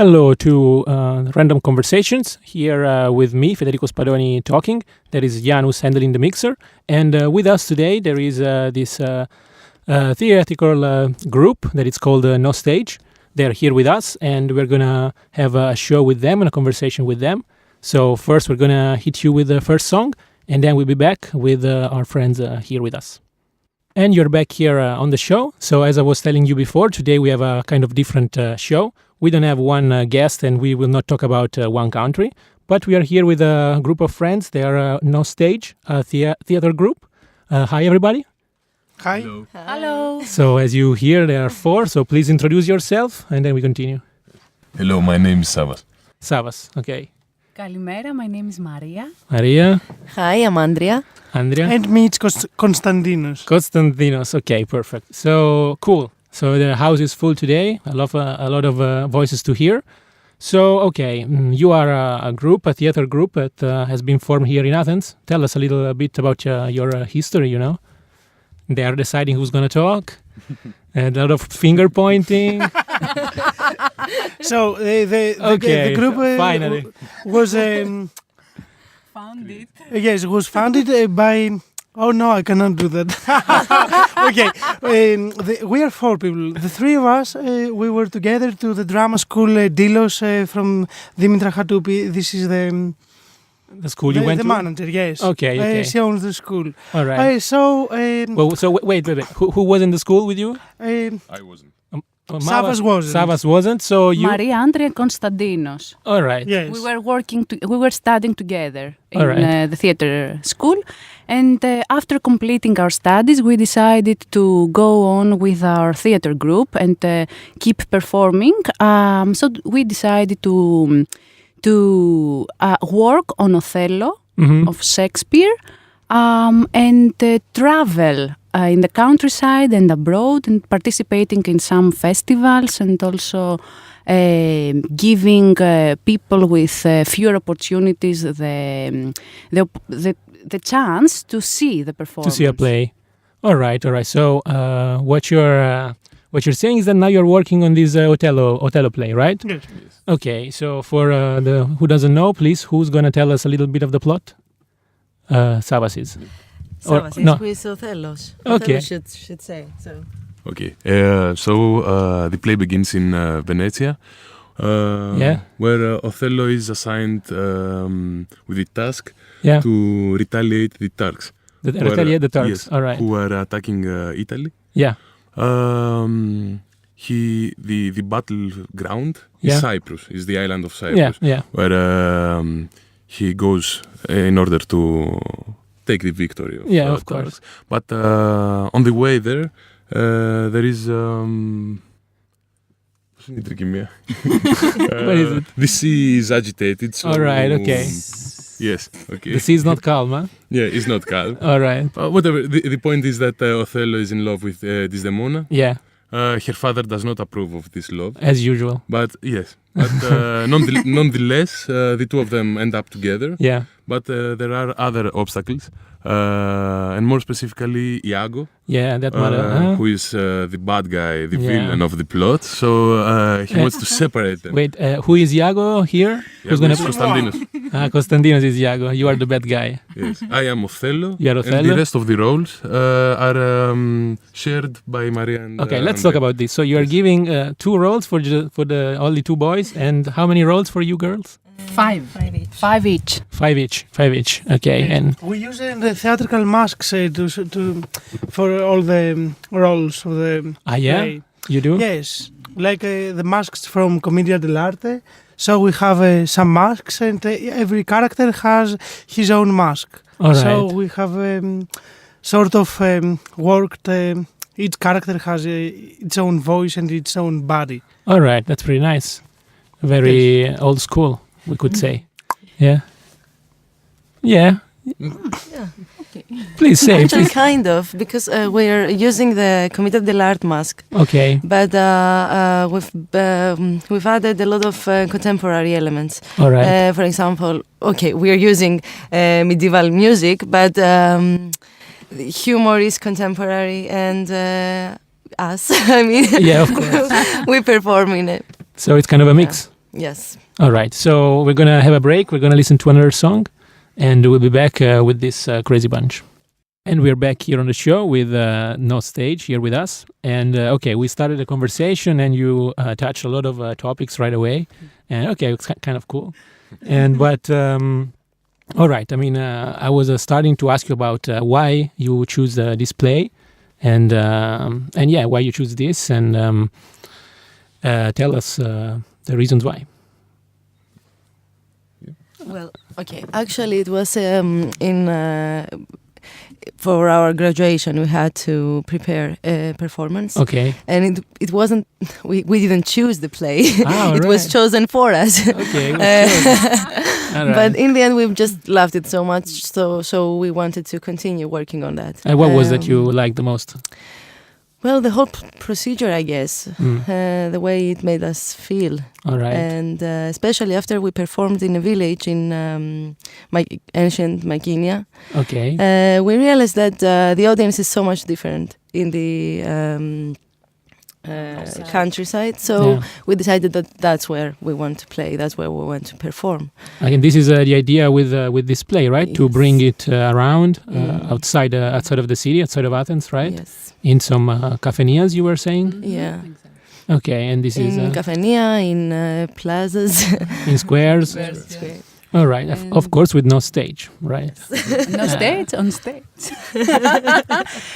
Hello to Random Conversations, here with me, Federico Spadoni, talking. There is Janus handling the mixer. And with us today, there is this theatrical group that is called No Stage. They're here with us, and we're going to have a show with them and a conversation with them. So first, we're going to hit you with the first song, and then we'll be back with our friends here with us. And you're back here on the show. So as I was telling you before, today we have a kind of different show. We don't have one guest, and we will not talk about one country. But we are here with a group of friends. They are No Stage, a theater group. Hi, everybody. Hi. Hello. Hello. So as you hear, there are four. So please introduce yourself, and then we continue. Hello, my name is Savas. Savas, okay. Kalimera, my name is Maria. Maria. Hi, I'm Andrea. Andrea. And me, it's Konstantinos. Konstantinos, okay, perfect. So, cool. So the house is full today. I love a lot of voices to hear. So, okay, you are a group, a theater group that has been formed here in Athens. Tell us a little bit about your history, you know. They are deciding who's going to talk. And a lot of finger pointing. So the group finally was Founded. yes, was founded by. Oh no, I cannot do that. Okay, we are four people. The three of us, we were together to the drama school Delos from Dimitra Hatoupi. This is the school you went the to? manager. Yes. Okay. She owns the school. All right. Wait. Who was in the school with you? I wasn't. Savas wasn't. Savas wasn't. So you. Maria, Andrea, and Konstantinos. All right. Yes. We were studying together in Alright. the theater school. And after completing our studies, we decided to go on with our theater group and keep performing. So we decided to work on Othello of Shakespeare and travel in the countryside and abroad and participating in some festivals and also giving people with fewer opportunities the chance to see the performance. To see a play. All right. So what you're saying is that now you're working on this Othello play, right? Yes. Okay. So for the who doesn't know, please, who's going to tell us a little bit of the plot? Savas is. Savas is who is Othello's. Okay. Othello should say so. Okay. So the play begins in Venezia, where Othello is assigned with the task to retaliate the Turks. Retaliate the Turks. Yes, all right. who are attacking Italy. Yeah. The battleground is Cyprus. Is the island of Cyprus. Yeah. Where he goes in order to take the victory of course. Turks. But on the way there is what is it? The sea is agitated. So all right, okay. Yes, okay. The sea is not calm, huh? Yeah, it's not calm. All right. Whatever. The point is that Othello is in love with Desdemona. Yeah. Her father does not approve of this love. As usual. But yes. But nonetheless, the two of them end up together. Yeah. But there are other obstacles. And more specifically, Iago. Yeah, that matter. Who is the bad guy, the villain of the plot. So he wants to separate them. Wait, who is Iago here? Who's going to Konstantinos. Konstantinos is Iago. You are the bad guy. Yes, I am Othello. You are Othello. And the rest of the roles are shared by Maria and okay, let's talk about this. So you are giving 2 roles for the only 2 boys, and how many roles for you girls? 5 each. 5 each. Okay, and we use the theatrical masks for all the roles of the play. You do? Yes, like the masks from Commedia dell'arte. So we have some masks, and every character has his own mask. All right. So we have sort of worked. Each character has its own voice and its own body. All right, that's pretty nice. Very old school, we could say. Yeah. Yeah. Okay. Please say. Actually, kind of, because we're using the Commedia dell'arte mask. Okay. But we've added a lot of contemporary elements. All right. For example, we're using medieval music, but humor is contemporary, and us. I mean, yeah, of course. we perform in it. So it's kind of a mix. Yes. All right. So we're gonna have a break. We're gonna listen to another song, and we'll be back with this crazy bunch. And we're back here on the show with No Stage here with us. And okay, we started a conversation, and you touched a lot of topics right away. And okay, it's kind of cool. And but all right. I mean, I was starting to ask you about why you choose this play, and yeah, why you choose this, and tell us the reasons why. Well, okay. Actually, it was for our graduation, we had to prepare a performance. Okay. And it wasn't, we didn't choose the play. Oh, it was chosen for us. Okay. Right. But in the end, we just loved it so much. So we wanted to continue working on that. And what was that you liked the most? Well, the whole procedure, I guess, the way it made us feel. All right. And especially after we performed in a village in ancient Mycenae. Okay. We realized that the audience is so much different in the countryside. So we decided that that's where we want to play. That's where we want to perform. Again, this is the idea with this play, right? Yes. To bring it around outside of the city, outside of Athens, right? Yes. In some kafeneias, you were saying. Yeah. Exactly. Okay, and this is in kafeneia, in plazas, in squares. Square. All right, of course, with no stage, right? No stage, on stage.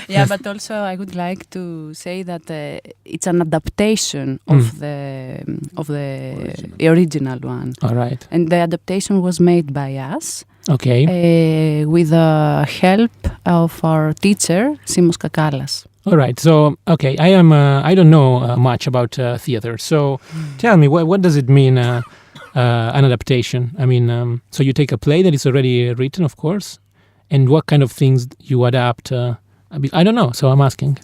Yeah, but also I would like to say that it's an adaptation of the original one. All right. And the adaptation was made by us. Okay. With the help of our teacher, Simos Kakalas. All right. So, okay, I don't know much about theater. So, tell me, what does it mean? An adaptation. I mean, so you take a play that is already written, of course, and what kind of things you adapt? I don't know, so I'm asking.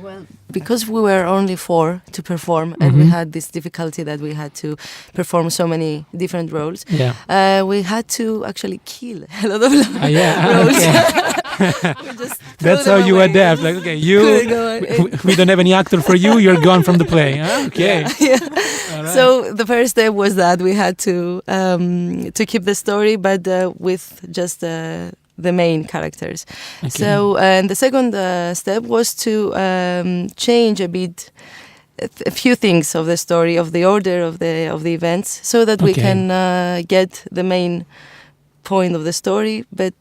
Well, because we were only 4 to perform, and we had this difficulty that we had to perform so many different roles. Yeah. We had to actually kill a lot of roles. Okay. That's how you adapt. Like, okay, we don't have any actor for you. You're gone from the play. Okay. Yeah. Right. So the first step was that we had to keep the story, but with just the main characters. Okay. So and the second step was to change a bit a few things of the story, of the order of the events, so that we can get the main point of the story, but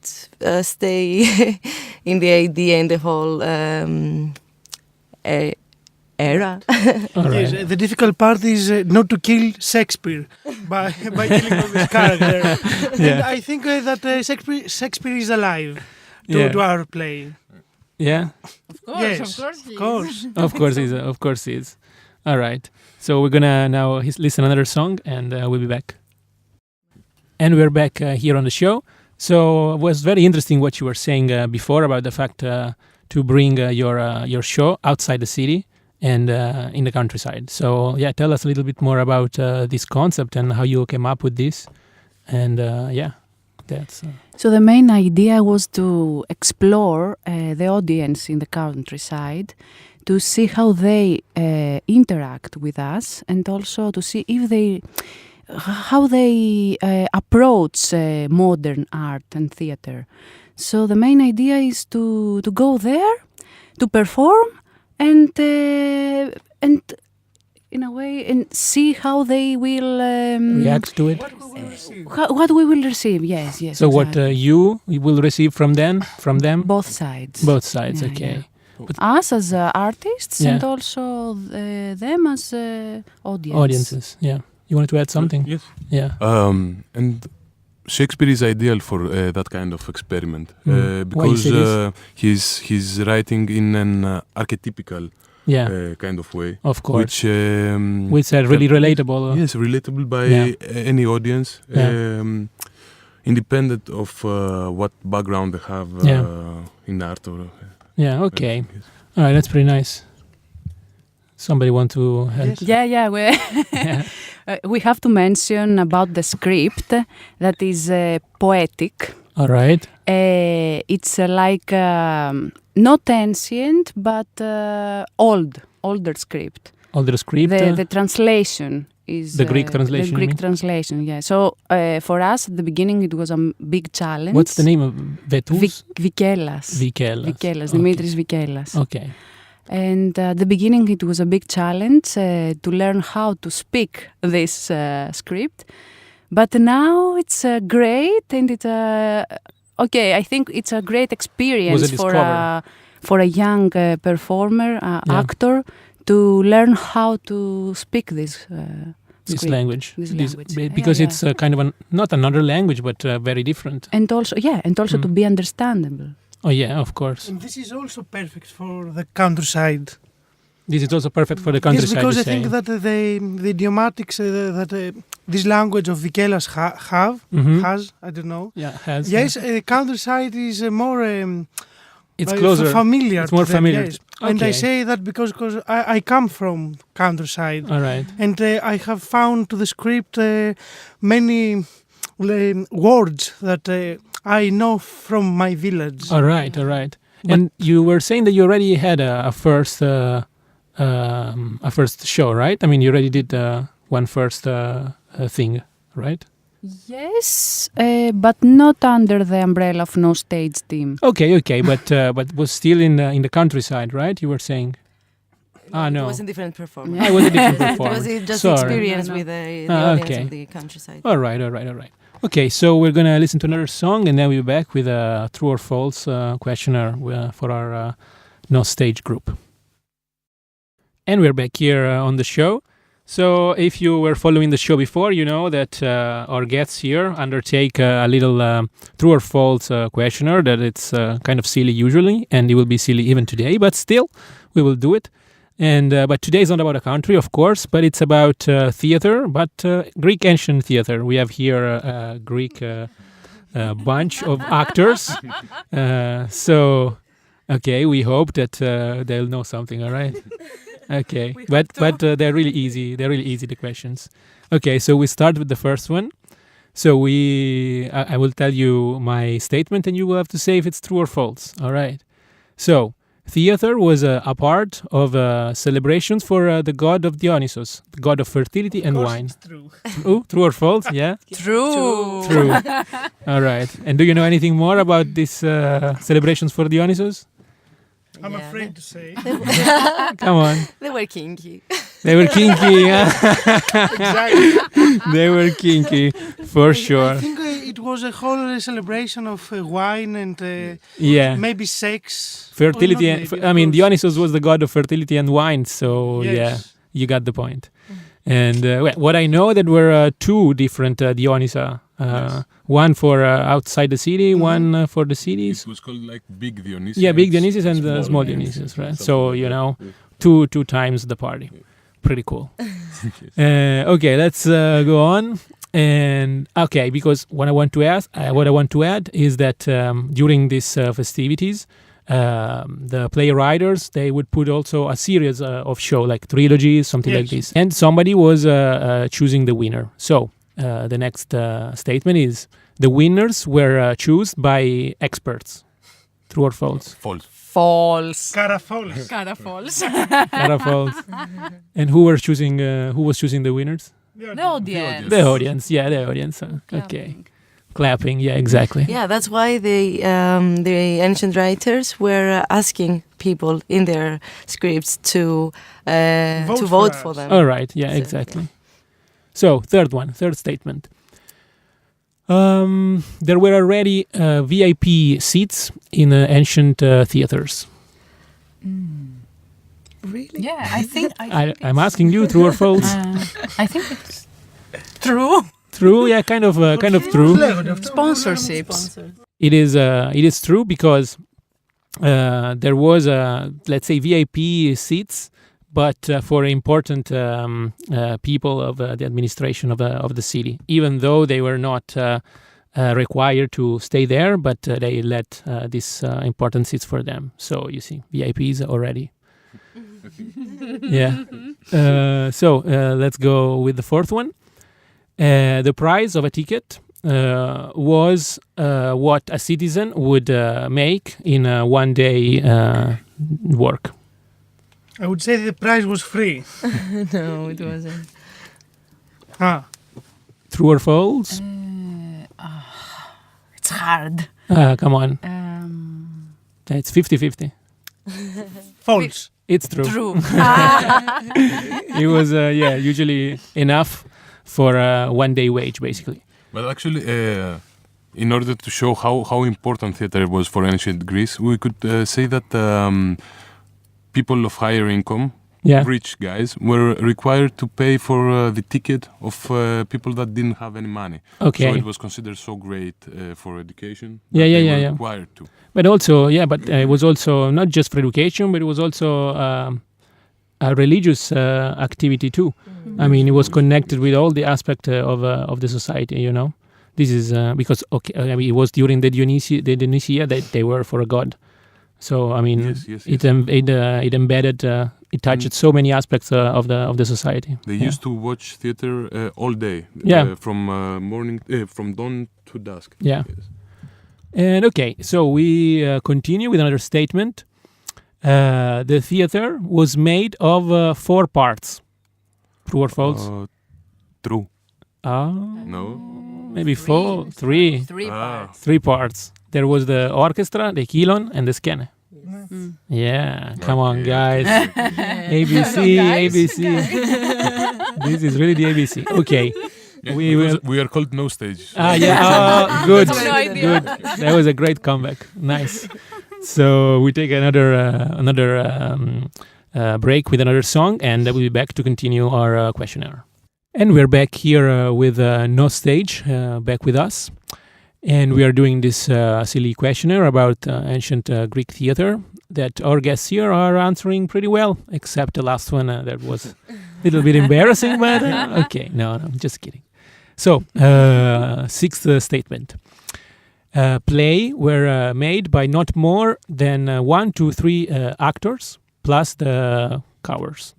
stay in the idea and the whole era. Right. Yes, the difficult part is not to kill Shakespeare by killing all this character. And I think that Shakespeare is alive to our play. Yeah. Of course. Yes, of course. Of course he is. All right. So we're gonna now listen another song, and we'll be back. And we're back here on the show. So it was very interesting what you were saying before about the fact to bring your show outside the city and in the countryside. So yeah, tell us a little bit more about this concept and how you came up with this. And that's... So the main idea was to explore the audience in the countryside, to see how they interact with us, and also to see if how they approach modern art and theater. So the main idea is to go there, to perform, and in a way, and see how they will react to it. What we will receive, yes. So exactly. what you will receive from them? Both sides. Both sides, Yeah, okay. yeah. Us as artists, and also them as audiences. Yeah. You wanted to add something? Yes. Yeah. And Shakespeare is ideal for that kind of experiment because he's writing in an archetypical kind of way. Of course. Which are really relatable. Yes, relatable by any audience, independent of what background they have in art or. Yeah. Okay. All right. That's pretty nice. Somebody want to help? Yes. We have to mention about the script that is poetic. All right. It's like not ancient, but older script. Older script. The translation is the Greek translation. The Greek translation, yeah. So for us at the beginning it was a big challenge. What's the name of Vetus? Vikelas. Vikelas. Dimitris Vikelas. Okay. And at the beginning it was a big challenge to learn how to speak this script. But now it's great, and it's I think it's a great experience for a young performer, actor, to learn how to speak this language. Because it's kind of not another language, but very different. And also to be understandable. Oh yeah, of course. And this is also perfect for the countryside. This is also perfect for the countryside. Yes, because I think that the idiomatics that this language of Vikelas has, I don't know. Yeah, has. Yes, countryside is more. It's closer. Familiar. It's more familiar. Yes. Okay. And I say that because I come from countryside. All right. And I have found to the script many words that I know from my village. All right. But and you were saying that you already had a first show, right? I mean, you already did one first thing, right? Yes, but not under the umbrella of No Stage Team. Okay, but was still in the countryside, right? You were saying. No. It was a different performance. I was a different performance. It was just experience with the audience of the countryside. All right. Okay, so we're gonna listen to another song, and then we'll be back with a true or false questionnaire for our No Stage group. And we're back here on the show. So if you were following the show before, you know that our guests here undertake a little true or false questionnaire that it's kind of silly usually, and it will be silly even today, but still, we will do it. And but today is not about a country, of course, but it's about theater, but Greek ancient theater. We have here a Greek bunch of actors. So, okay, we hope that they'll know something, all right? Okay, but they're really easy. They're really easy, the questions. Okay, so we start with the first one. So I will tell you my statement, and you will have to say if it's true or false. All right. So theater was a part of celebrations for the god of Dionysus, the god of fertility and wine. It's true. True or false? Yeah. True. All right. And do you know anything more about these celebrations for Dionysus? I'm afraid to say. Come on. They were kinky. Exactly. They were kinky, for sure. I think it was a whole celebration of wine and maybe sex. Fertility. Dionysus was the god of fertility and wine, so yeah, you got the point. And what I know, that were two different Dionysa. One for outside the city, one for the cities. It was called like Big Dionysus. Yeah, Big Dionysus and small Dionysus, right? So, two times the party. Pretty cool. Okay, let's go on. And okay, because what I want to add is that during these festivities, the playwrights, they would put also a series of show, like trilogies, something like this. And somebody was choosing the winner. So the next statement is the winners were chosen by experts. True or false? False. Cara false. Cara false. Cara false. And who was choosing the winners? The audience. The audience. Yeah, the audience. Okay. Clapping. Yeah, exactly. Yeah, that's why the ancient writers were asking people in their scripts to vote for them. All right. Yeah, exactly. So, third statement. There were already VIP seats in ancient theaters. Really? Yeah, I think I'm asking you, true or false? I think it's true. True, yeah, kind of true. Sponsorships. It is true because there was let's say VIP seats, but for important people of the administration of the city, even though they were not required to stay there, but they let these important seats for them. So you see, VIPs already. Yeah. So let's go with the fourth one. The price of a ticket was what a citizen would make in a one-day work. I would say the prize was free. No, it wasn't. True or false? It's hard. Come on. It's 50-50. False. It's true. True. It was usually enough for a 1 day wage, basically. But actually, in order to show how important theater was for ancient Greece, we could say that people of higher income, rich guys, were required to pay for the ticket of people that didn't have any money. Okay. So it was considered so great for education. They were required to. But also, it was also not just for education, but it was also a religious activity too. Mm-hmm. I mean, it was connected with all the aspects of the society, you know. This is because it was during the Dionysia that they were for a god. So I mean, it embedded, it touched so many aspects of the society. They used to watch theater all day, from morning, from dawn to dusk. Yeah. Yes. And so we continue with another statement. The theater was made of 4 parts. True or false? True. No. Maybe 4, 3. 3 parts. 3 parts. There was the orchestra, the kilon, and the skene. Yeah, come on, guys. ABC, ABC. This is really the ABC. Okay. Yeah, we are called No Stage. Good. Good. That was a great comeback. Nice. So we take another break with another song, and we'll be back to continue our questionnaire. And we're back here with No Stage, back with us. And we are doing this silly questionnaire about ancient Greek theater that our guests here are answering pretty well, except the last one that was a little bit embarrassing, but okay. No, just kidding. So, 6th statement. Play were made by not more than 1 to 3 actors plus the chorus.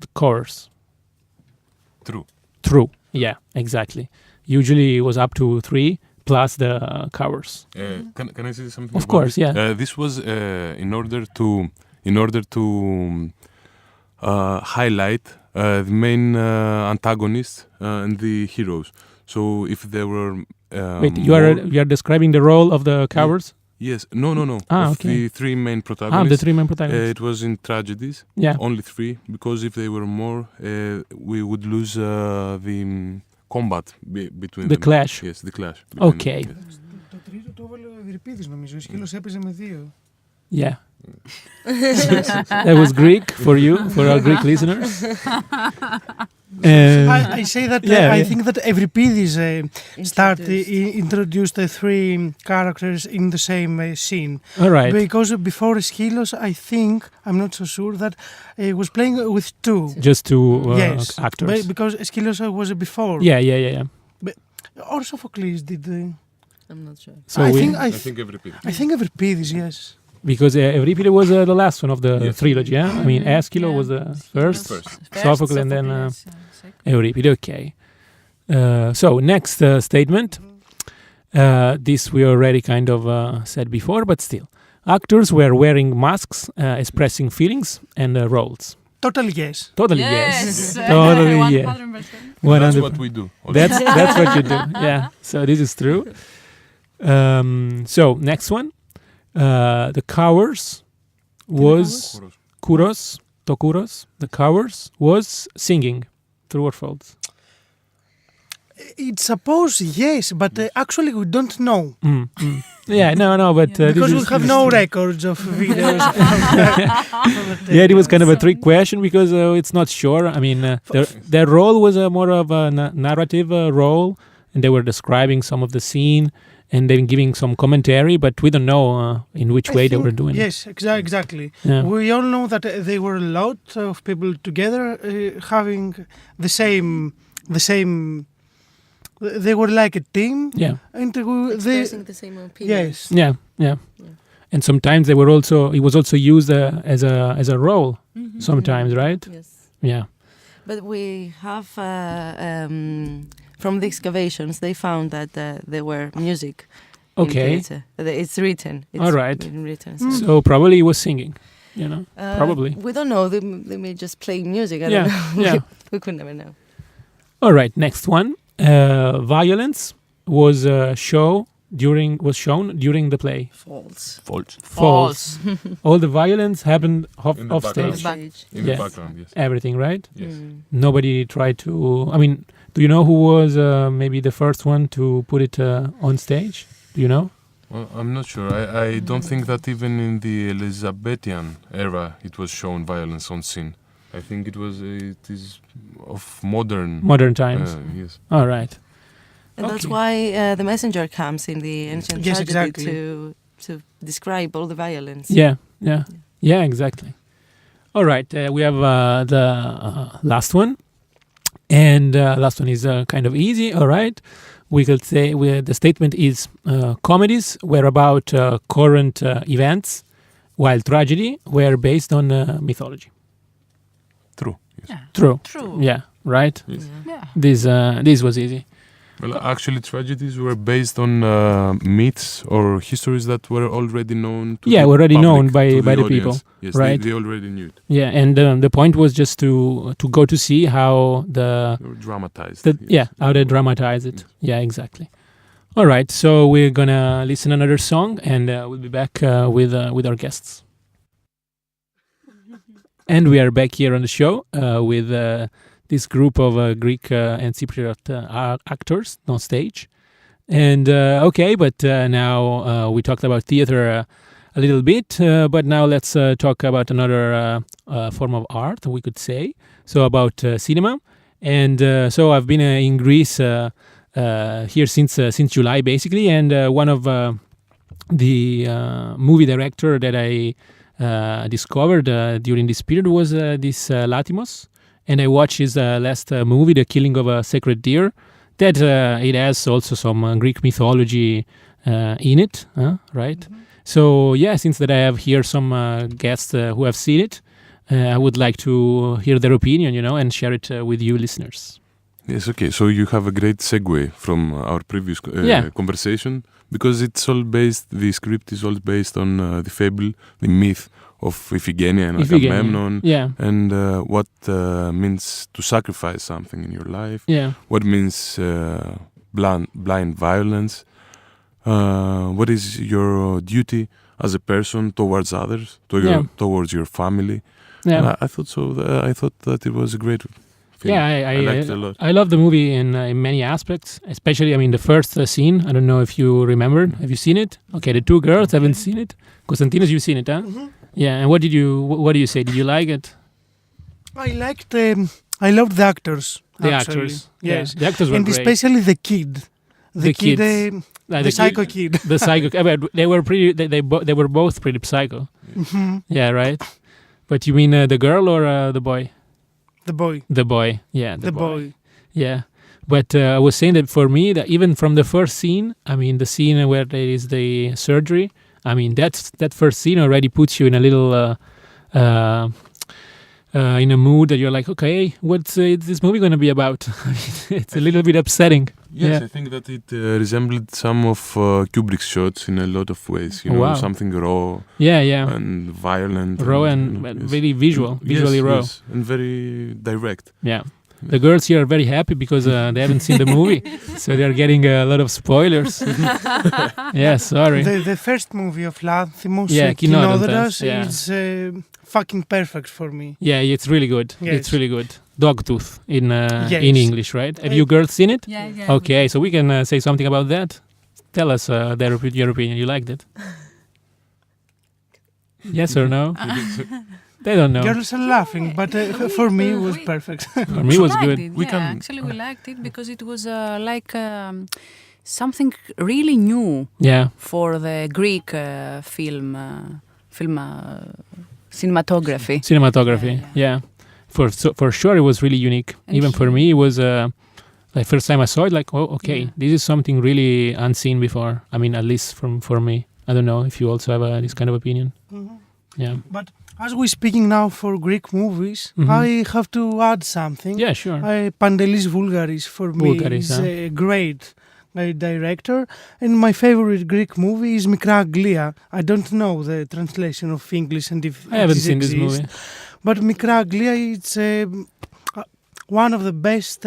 True. Yeah, exactly. Usually it was up to 3 plus the chorus. Can I say something? Of course, yeah. This was in order to highlight the main antagonists and the heroes. So if there were wait, you are describing the role of the chorus? Yes. No. The 3 main protagonists. The 3 main protagonists. It was in tragedies. Yeah. Only 3, because if they were more, we would lose the combat between them. Clash. Yes, the clash. Okay. Them, yes. Το τρίτο το έβαλε ο Ευρυπίδης, νομίζω. Ο Σκύλος έπαιζε με 2. Yeah. That was Greek for you, for our Greek listeners. I say that I think that Euripides introduced the 3 characters in the same scene. All right. Because before Skyllos, I think, I'm not so sure, that he was playing with 2. Just 2 actors. Because Skyllos was before. Yeah. But, or Sophocles did. I'm not sure. So I think Euripides. I think Euripides, yes. Because Euripides was the last one of the trilogy, yeah? I mean, Aeschylus was the first, Sophocles, and then Euripides. Okay. So, next statement. This we already kind of said before, but still. Actors were wearing masks, expressing feelings and roles. Totally yes. Totally yes. Totally yes. 100%. That's what we do. That's what you do. Yeah. So this is true. So next one. The chorus was kouros. The chorus was singing. True or false? It's supposed yes, but actually we don't know. Yeah, no, but because we have no records of videos. Yeah, it was kind of a trick question because it's not sure. I mean, their role was more of a narrative role, and they were describing some of the scene and then giving some commentary, but we don't know in which way they were doing it. Yes, exactly. Yeah. We all know that they were a lot of people together having the same. They were like a team. Yeah. And expressing the same opinions. Yes. Yeah. And sometimes it was also used as a role. Mm-hmm. Sometimes, right? Yes. Yeah. But we have from the excavations, they found that there were music. Okay. It's written. It's all right. Written. So probably he was singing. You know, probably. We don't know. They may just play music. I don't know. Yeah. We could never know. All right. Next one. violence was shown during the play. False. All the violence happened off stage. In the background, yes. Everything, right? Yes. Nobody tried to. I mean, do you know who was maybe the first one to put it on stage? Do you know? Well, I'm not sure. I don't think that even in the Elizabethan era it was shown violence on scene. I think it is of modern times. Yes. All right. And that's why the messenger comes in the ancient tragedy to describe all the violence. Yeah, exactly. All right, we have the last one. And last one is kind of easy, all right? We could say the statement is comedies were about current events, while tragedy were based on mythology. True. Yes. Yeah. True. True. Yeah, right? Yes. Yeah. This was easy. Well, actually, tragedies were based on myths or histories that were already known to the already public, known by to the audience. people. Yes, right? They already knew it. Yeah, and the point was just to go to see how They were dramatized. how they dramatize it. Yes. Yeah, exactly. All right, so we're gonna listen another song, and we'll be back with our guests. And we are back here on the show with this group of Greek and Cypriot actors on stage. And but now we talked about theater a little bit, but now let's talk about another form of art, we could say. So about cinema. And so I've been in Greece here since July, basically. And one of the movie director that I discovered during this period was this Latimos. And I watched his last movie, The Killing of a Sacred Deer, that it has also some Greek mythology in it, right? Mm-hmm. So, since that I have here some guests who have seen it, I would like to hear their opinion, and share it with you listeners. Yes, okay. So you have a great segue from our previous conversation, because the script is all based on the fable, the myth of Iphigenia and Agamemnon, and what means to sacrifice something in your life, what means blind violence, what is your duty as a person towards others, towards your family. I thought so. I thought that it was a great film. I liked it a lot. I love the movie in many aspects, especially, the first scene. I don't know if you remembered. Have you seen it? Okay, the two girls haven't seen it. Konstantinos, you've seen it, huh? Mm-hmm. Yeah, and what do you say? Did you like it? I liked. I loved the actors. The actors, yes, the actors were and great. especially the kid, the psycho kid. The psycho. They were pretty. They were both pretty psycho. Mm-hmm. Yeah, right. But you mean the girl or the boy? The boy. The boy. Yeah, the boy. Yeah. But I was saying that for me, that even from the first scene, the scene where there is the surgery. That first scene already puts you in a little in a mood that you're like, okay, what's this movie going to be about? It's a little bit upsetting. Yes, I think that it resembled some of Kubrick's shots in a lot of ways. Something raw, and violent, raw and very visually raw, and very direct. Yeah. The girls here are very happy because they haven't seen the movie, so they're getting a lot of spoilers. Yeah, sorry. The first movie of Lanthimos, Kinodoras, is fucking perfect for me. Yeah, it's really good. Yes. It's really good. Dogtooth in English, right? Have you girls seen it? Yeah. Okay, so we can say something about that. Tell us your opinion. You liked it? Yes or no? They don't know. Girls are laughing, but for me it was perfect. For me it was good. Actually, we liked it because it was something really new. Yeah. For the Greek film cinematography. Cinematography, yeah. For sure, it was really unique. And even for me, it was like first time I saw it. Like, oh, okay, this is something really unseen before. At least for me. I don't know if you also have this kind of opinion. Mm-hmm. Yeah. But as we're speaking now for Greek movies, I have to add something. Yeah, sure. Pantelis Voulgaris for me is a great director, and my favorite Greek movie is Mikra Anglia. I don't know the translation of English and if I haven't seen this movie. But Mikra Anglia, it's one of the best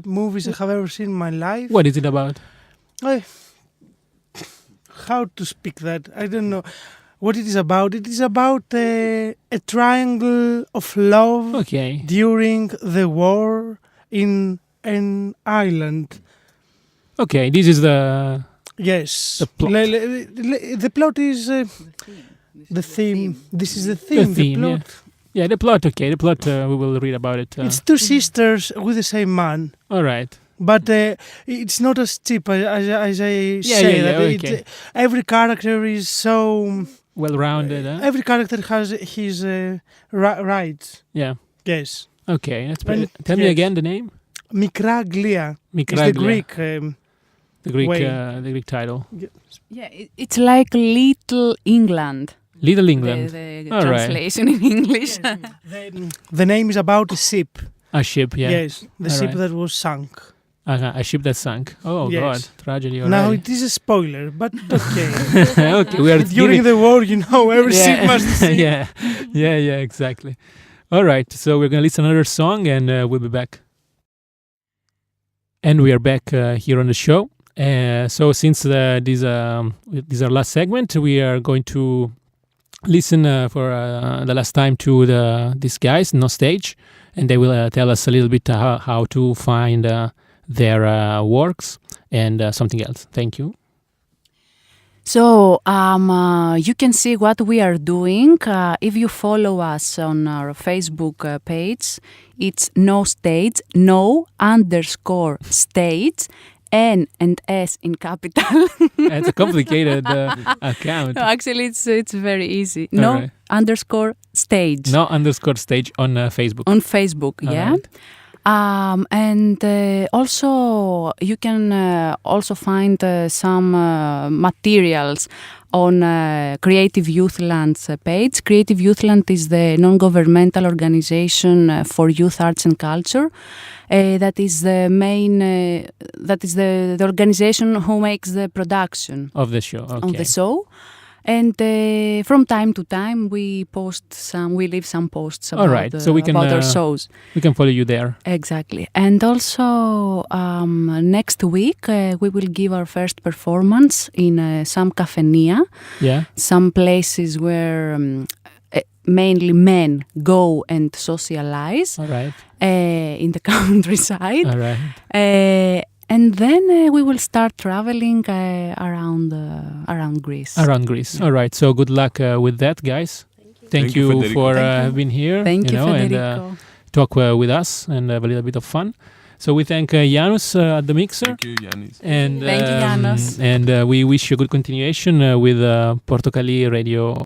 movies I have ever seen in my life. What is it about? How to speak that? I don't know what it is about. It is about a triangle of love during the war in an island. Okay, this is the... Yes. The plot. The plot is the theme. This is the theme. The theme, plot. Yeah, the plot, okay. The plot, we will read about it. It's two sisters with the same man. All right. But it's not as cheap as I say. Every character is so... well-rounded, Every character has his rights. Yeah. Yes. Okay, tell me again the name. Mikraglia. Mikraglia. It's the Greek the Greek title. Yeah, it's like Little England. Little England. The translation in English. The name is about a ship. A ship, yeah. Yes, the ship that was sunk. A ship that sank. Oh, yes. God, tragedy already. Now it is a spoiler, but okay. Okay, we are during the war, every ship must sink. Yeah, exactly. All right, so we're going to listen to another song and we'll be back. And we are back here on the show. So since this is our last segment, we are going to listen for the last time to these guys on stage, and they will tell us a little bit how to find their works and something else. Thank you. So you can see what we are doing if you follow us on our Facebook page. It's no_stage, no_stage, N and S in capital. It's a complicated account. No, actually, it's very easy. No_stage. No_stage on Facebook. On Facebook, yeah. Right. And also you can also find some materials on Creative Youthland's page. Creative Youthland is the non-governmental organization for youth arts and culture. That is the main. That is the organization who makes the production of the show. Okay. Of the show. And from time to time, we leave some posts about, so we can, about our shows. We can follow you there. Exactly. And also, next week, we will give our first performance in some kafeneia. Yeah. Some places where mainly men go and socialize. All right. In the countryside. All right. And then we will start traveling around Greece. Around Greece. All right. So good luck with that, guys. Thank you for being here. Thank you, Federico. And talk with us and have a little bit of fun. So we thank Janus at the mixer. Thank you, Yanis. Thank you, Janus. And we wish you a good continuation with Portocali Radio.